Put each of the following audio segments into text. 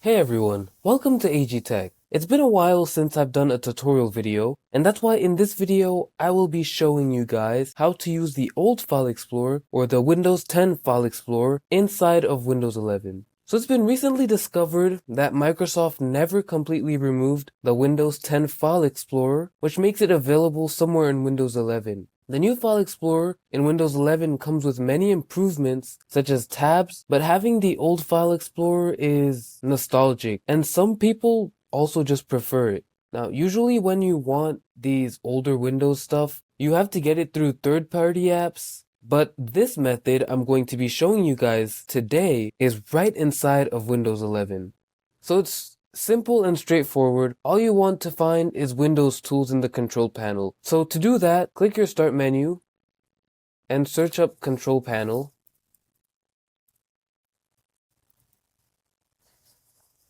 Hey everyone, welcome to AG Tech. It's been a while since I've done a tutorial video, and that's why in this video I will be showing you guys how to use the old File Explorer or the Windows 10 File Explorer inside of Windows 11. So it's been recently discovered that Microsoft never completely removed the Windows 10 File Explorer, which makes it available somewhere in Windows 11. The new File Explorer in Windows 11 comes with many improvements such as tabs, but having the old File Explorer is nostalgic and some people also just prefer it. Now, usually when you want these older Windows stuff, you have to get it through third-party apps, but this method I'm going to be showing you guys today is right inside of Windows 11. So it's simple and straightforward. All you want to find is Windows tools in the control panel. So to do that, click your start menu and search up control panel.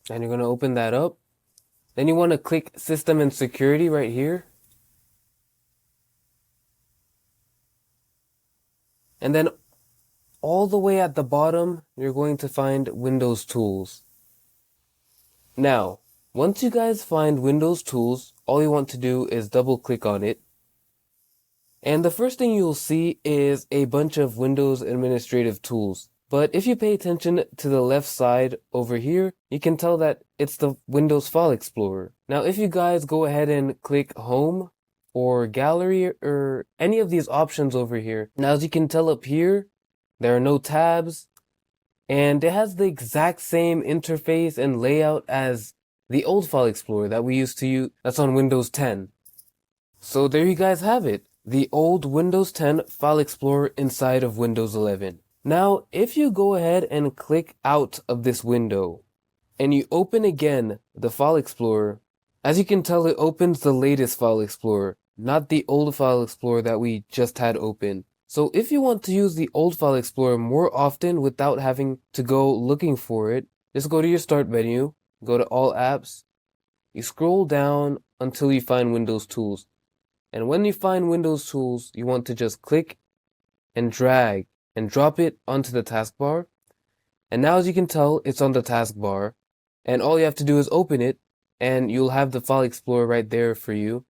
And you're going to open that up. Then you want to click system and security right here. And then all the way at the bottom, you're going to find Windows tools. Now, once you guys find Windows tools, all you want to do is double click on it. And the first thing you'll see is a bunch of Windows administrative tools. But if you pay attention to the left side over here, you can tell that it's the Windows File Explorer. Now, if you guys go ahead and click Home or Gallery or any of these options over here, now as you can tell up here, there are no tabs, and it has the exact same interface and layout as the old File Explorer that we used to use that's on Windows 10. So there you guys have it, the old Windows 10 File Explorer inside of Windows 11. Now, if you go ahead and click out of this window and you open again the File Explorer, as you can tell, it opens the latest File Explorer, not the old File Explorer that we just had open. So if you want to use the old File Explorer more often without having to go looking for it, just go to your start menu, go to all apps, you scroll down until you find Windows Tools. And when you find Windows Tools, you want to just click and drag and drop it onto the taskbar. And now as you can tell, it's on the taskbar. And all you have to do is open it, and you'll have the File Explorer right there for you.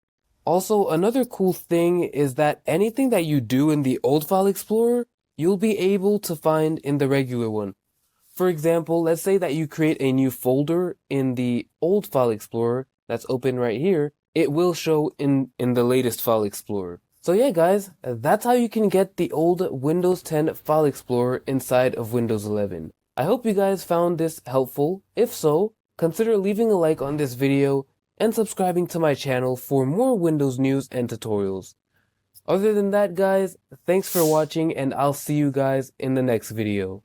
Also, another cool thing is that anything that you do in the old File Explorer, you'll be able to find in the regular one. For example, let's say that you create a new folder in the old File Explorer that's open right here. It will show in the latest File Explorer. So yeah guys, that's how you can get the old Windows 10 File Explorer inside of Windows 11. I hope you guys found this helpful. If so, consider leaving a like on this video and subscribing to my channel for more Windows news and tutorials. Other than that guys, thanks for watching and I'll see you guys in the next video.